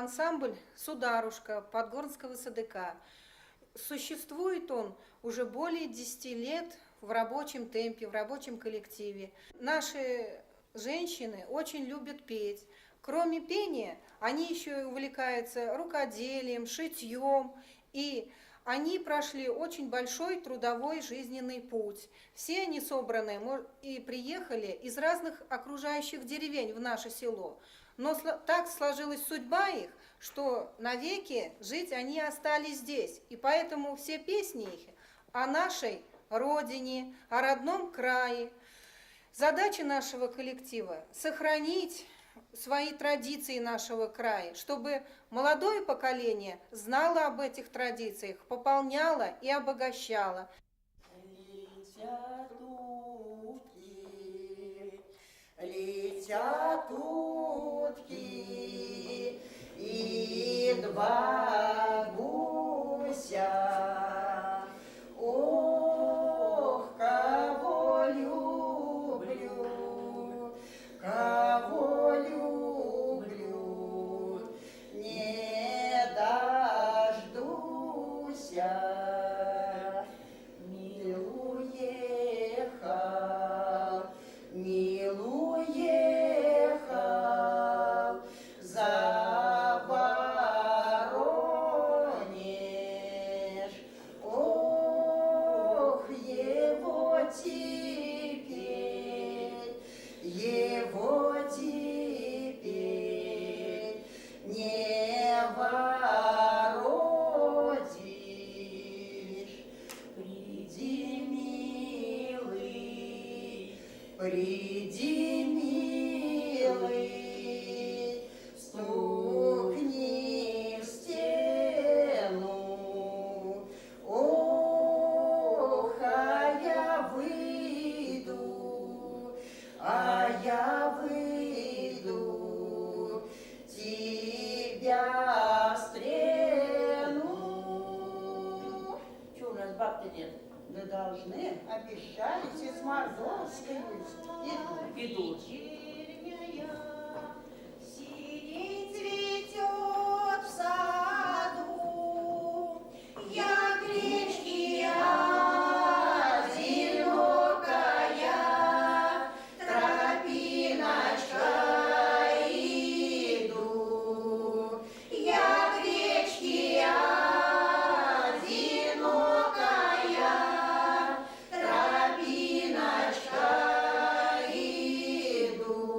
ансамбль «Сударушка» Подгорного СДК. Существует он уже более 10 лет в рабочем темпе, в рабочем коллективе. Наши женщины очень любят петь. Кроме пения, они еще и увлекаются рукоделием, шитьем, и они прошли очень большой трудовой жизненный путь. Все они собраны и приехали из разных окружающих деревень в наше село. Но так сложилась судьба их, что навеки жить они остались здесь. И поэтому все песни их о нашей родине, о родном крае. Задача нашего коллектива – сохранить свои традиции нашего края, чтобы молодое поколение знало об этих традициях, пополняло и обогащало. Летят утки, летят утки, и два гуся. Ох, кого люблю, кого люблю, не дождуся. Мил уехал за Воронеж. Ох, его теперь не воротишь. Приди, милый, приди, милый, стукни в стену. Ох, а я выйду, тебя встрену. Чего у нас баб-то нет? Да должны, обещали, все с Мордовской идут. Синий цветет в саду, я гречки одинокая, тропиночкой иду. Я гречки одинокая, тропиночкой иду.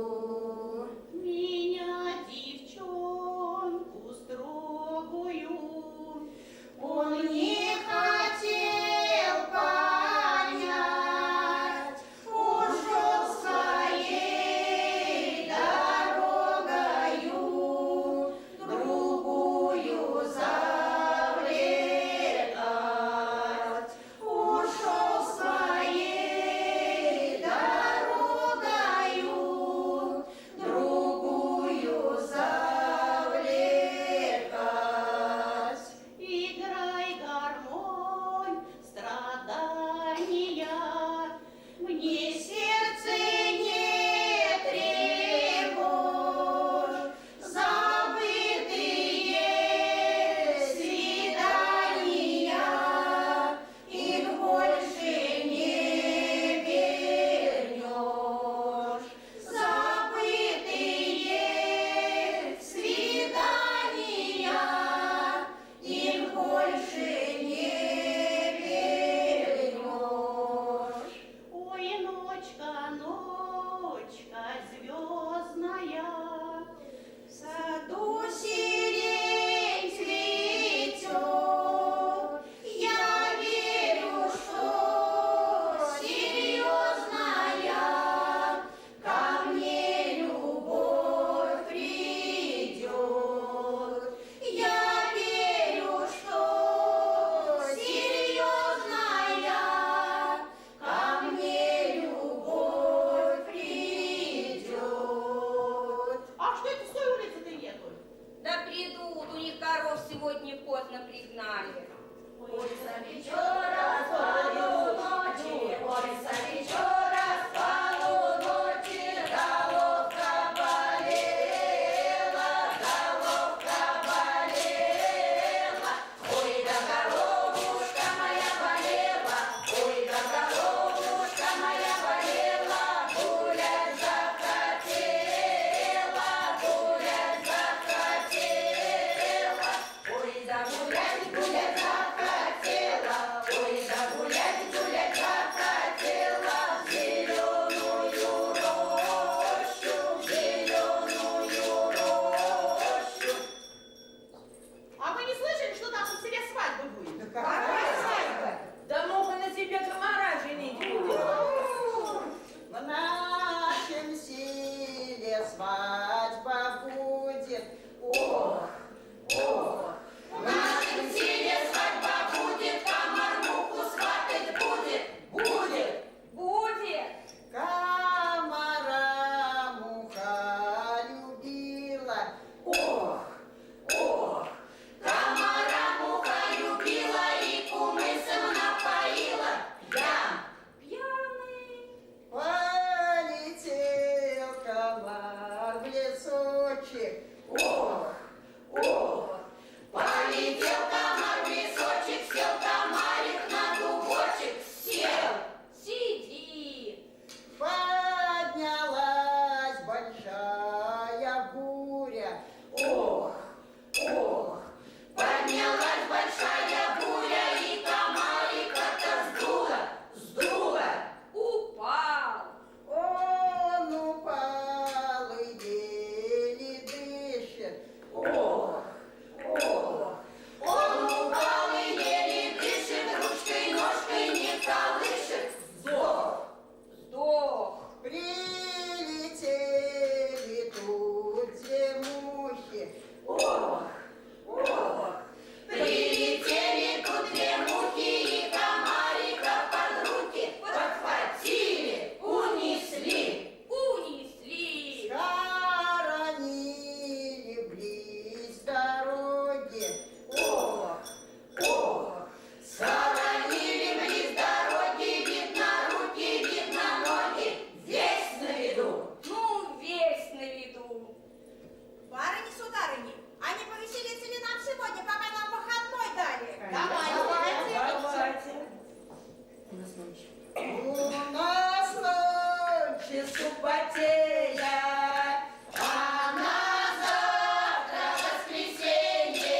потея. А на завтра воскресенье,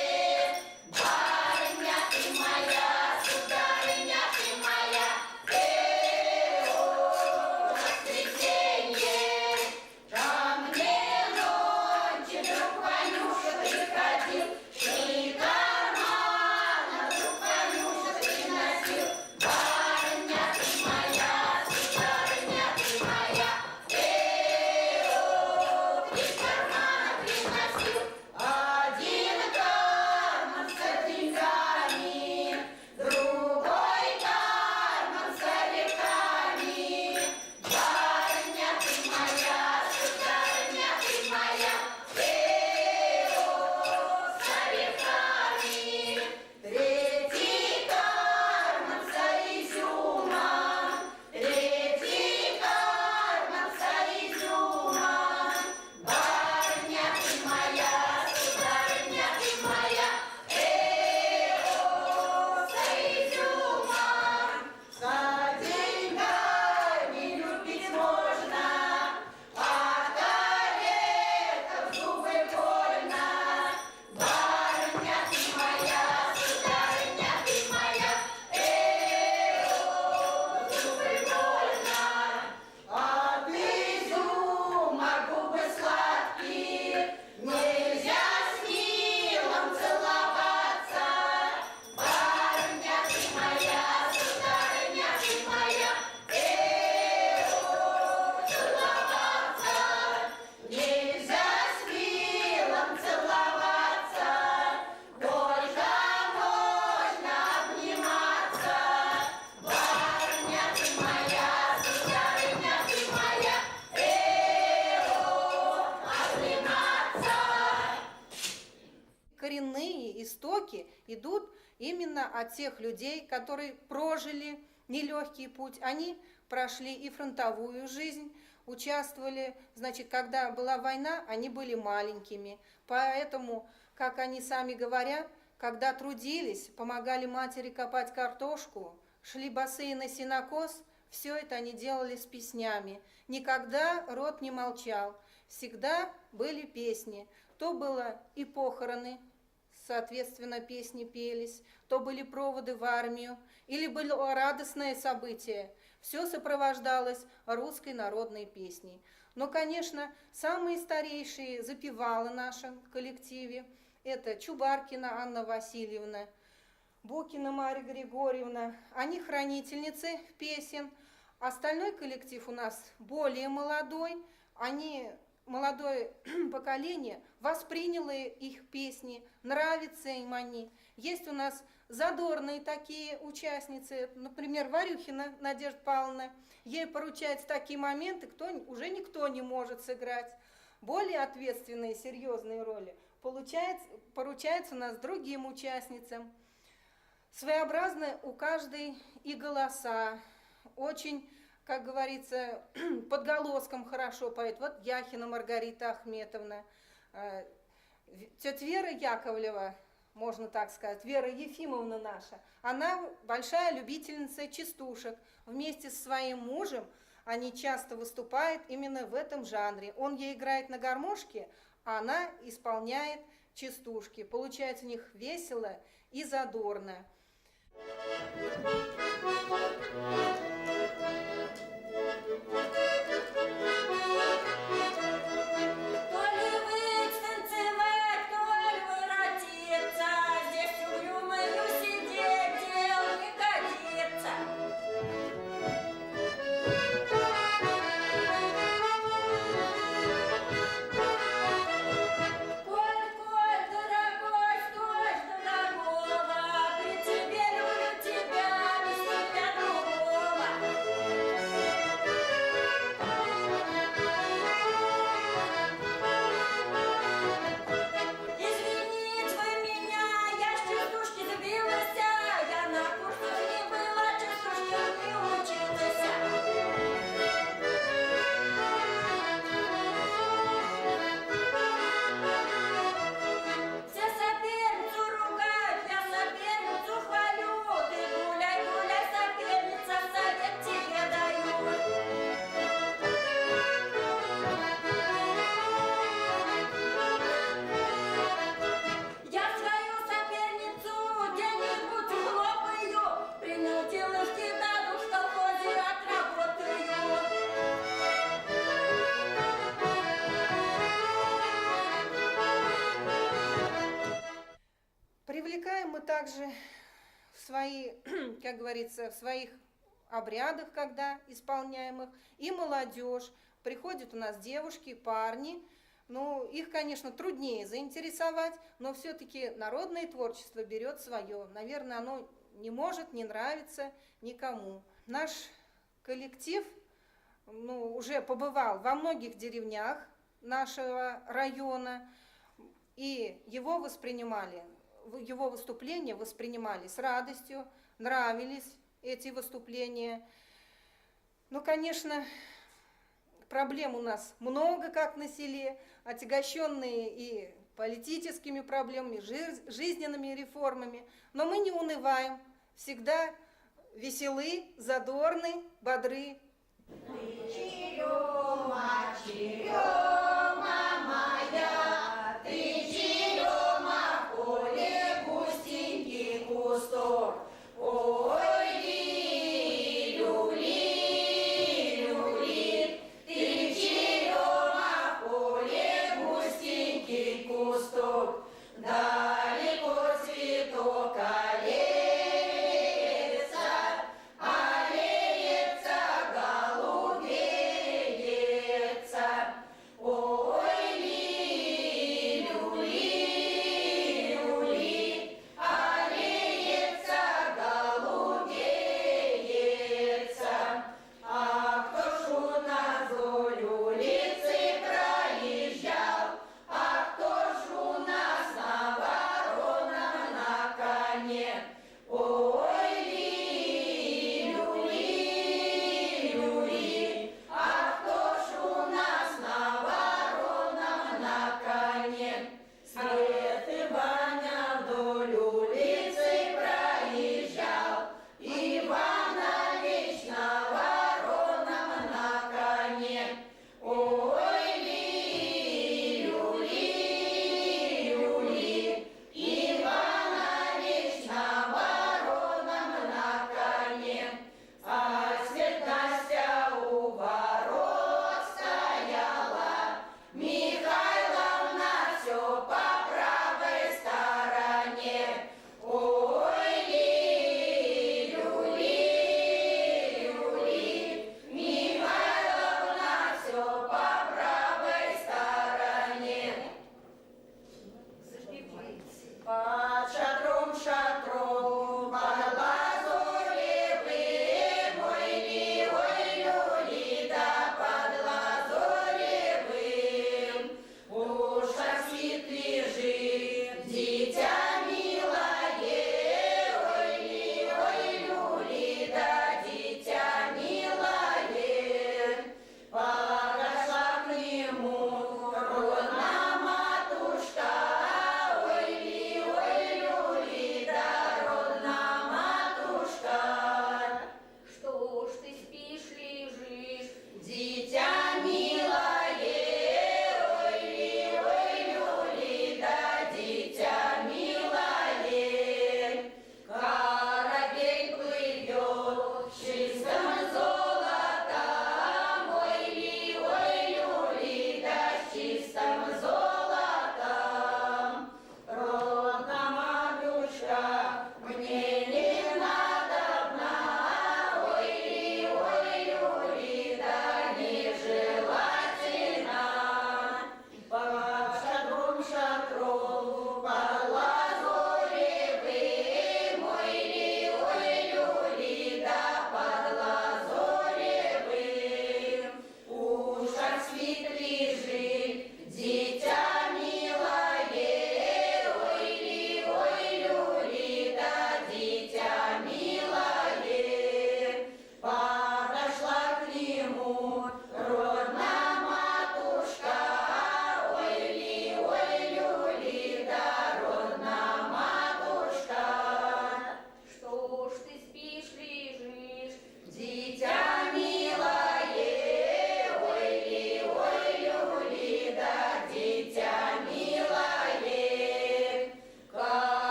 барыня ты моя, сударыня ты моя, воскресенье. Ко мне ночью друг Ванюша приходил, и кармана друг Ванюша приносил. Барыня ты моя, сударыня ты моя, из кармана приносил. Один карман с деньгами, другой карман с орешками. Барыня ты моя, сударыня ты моя, с орешками. Третий карман с изюмом, третий карман с изюмом. Барыня ты моя, сударыня ты моя, с изюмом. За деньгами любить можно, а коллегам зубы больно. Барыня ты моя, сударыня ты моя, зубы больно. От изюма губы сладкие, нельзя с милом целоваться. Барыня ты моя, сударыня ты моя, целоваться. Нельзя с милом целоваться, только можно обниматься. Барыня ты моя, сударыня ты моя, обниматься. Коренные истоки идут именно от тех людей, которые прожили нелегкий путь. Они прошли и фронтовую жизнь, участвовали, значит, когда была война, они были маленькими. Поэтому, как они сами говорят, когда трудились, помогали матери копать картошку, шли босые на сенокос, все это они делали с песнями. Никогда рот не молчал, всегда были песни. То было и похороны, соответственно, песни пелись, то были проводы в армию, или было радостное событие. Все сопровождалось русской народной песней. Но, конечно, самые старейшие запевалы в нашем коллективе – это Чубаркина Анна Васильевна, Букина Марья Григорьевна. Они хранительницы песен. Остальной коллектив у нас более молодой. Молодое поколение восприняло их песни, нравятся им они. Есть у нас задорные такие участницы, например, Варюхина Надежда Павловна. Ей поручаются такие моменты, уже никто не может сыграть. Более ответственные, серьезные роли поручаются у нас другим участницам. Своеобразны у каждой и голоса, очень, как говорится, подголоском хорошо поет. Вот Яхина Маргарита Ахметовна, тетя Вера Яковлева, можно так сказать, Вера Ефимовна наша, она большая любительница частушек. Вместе со своим мужем они часто выступают именно в этом жанре. Он ей играет на гармошке, а она исполняет частушки. Получается у них весело и задорно. также свои, как говорится, в своих обрядах, когда исполняемых, и молодежь. Приходят у нас девушки, парни. Ну, их, конечно, труднее заинтересовать, но все-таки народное творчество берет свое. Наверное, оно не может не нравиться никому. Наш коллектив, ну, уже побывал во многих деревнях нашего района, и его выступления воспринимали с радостью, нравились эти выступления. Ну, конечно, проблем у нас много, как на селе, отягощенные и политическими проблемами, жизненными реформами. Но мы не унываем, всегда веселы, задорны, бодры. Черема, черема моя, ты черема, в поле густенький кусток. Ой, люли, люли, ты черема, в поле густенький кусток. Далеко цветок аллеется, аллеется, голубеется.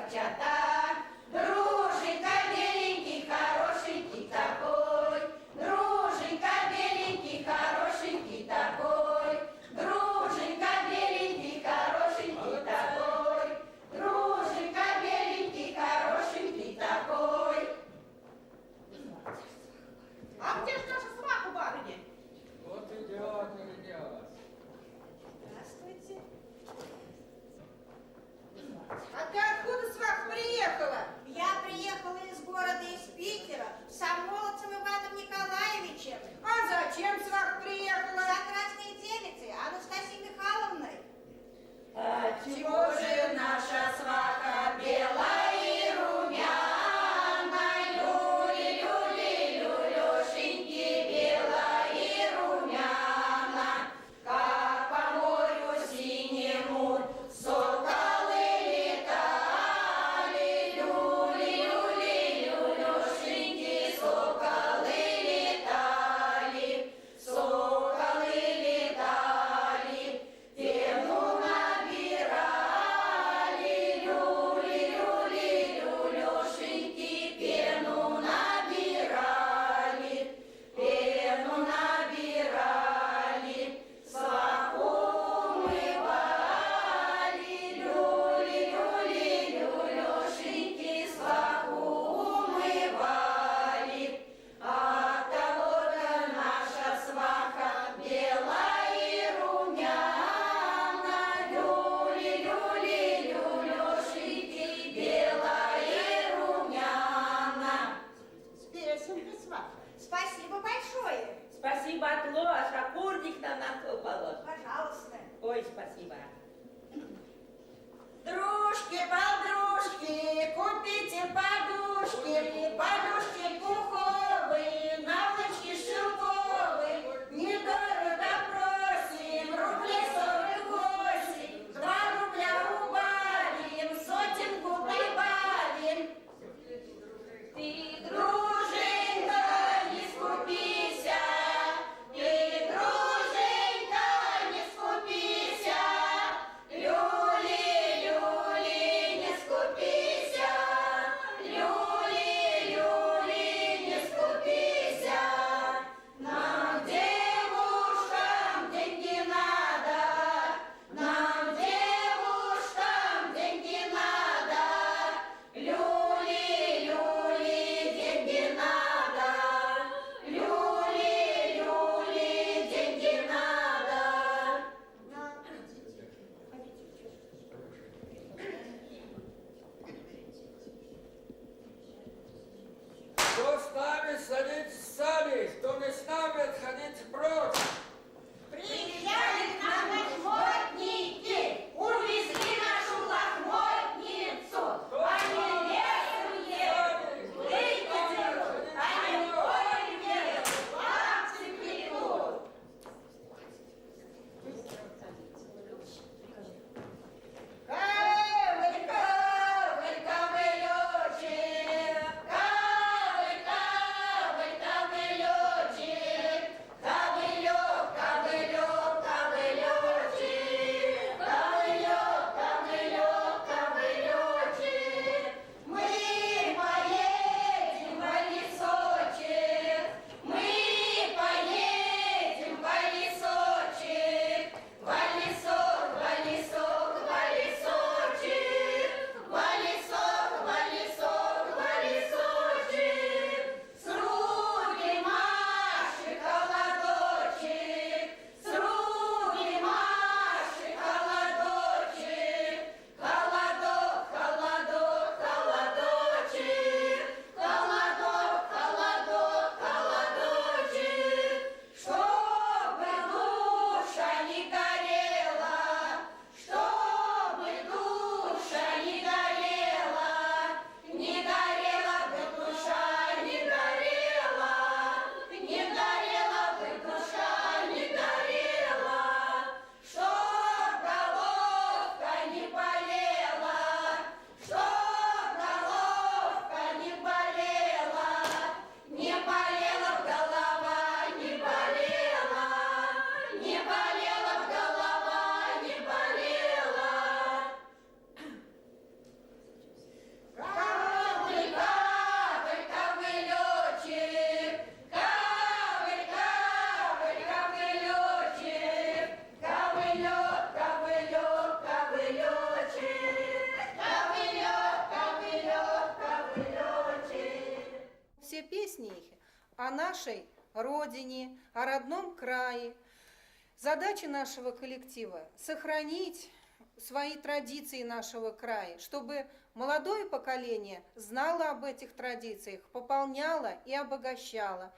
девчата. Друженька беленький, хорошенький такой. Друженька беленький, хорошенький такой. Друженька беленький, хорошенький такой. Друженька беленький, хорошенький такой. А где же наша сваха, барыня? Вот идет. Здравствуйте. А ты откуда, свах, приехала? Я приехала из города, из Питера, с Самолодцем Иваном Николаевичем, А зачем, свах, приехала? за красной девицей Анастасией Михайловной. А чего же наша сваха белая и румяна? Люли, люли, люлюшеньки, белая и румяна, как по морю синему соколы летали. Люли, люли, люлюшеньки, соколы летали, соколы летали, пену набирали. Люли, люли, люлюшеньки, пену набирали, пену набирали, сваху умывали. Люли, люли, люлюшеньки, сваху умывали. Оттого-то наша сваха белая и румяна. Люли, люли, люлюшеньки, белая и румяна. С песенкой сваха. Спасибо большое. Спасибо, отложь, а курник на стол положь. Пожалуйста. Ой, спасибо. Дружки, подружки, купите подушки, подушки пуховые, наволочки шелковые. Недорого просим, рублей 48, 2 рубля убавим, сотенку прибавим. Ты, друженька, не скупися, ты, друженька, не скупися. Люли, люли, не скупися. Люли, люли, не скупися. Нам, девушкам, деньги надо. Нам, девушкам, деньги надо. Люли, люли, деньги надо. Люли, люли, деньги надо. Кто с нами, садитесь сами, кто не с нами, отходите прочь. Приезжали к нам лохмотники, увезли нашу лохмотницу. Они лесом едут, лыки дерут, они полем едут, лапти плетут. Кавыль, кавыль, ковылечек, кавыль, кавыль, ковылечек, ковылечек. о нашей родине, о родном крае. Задача нашего коллектива – сохранить свои традиции нашего края, чтобы молодое поколение знало об этих традициях, пополняло и обогащало.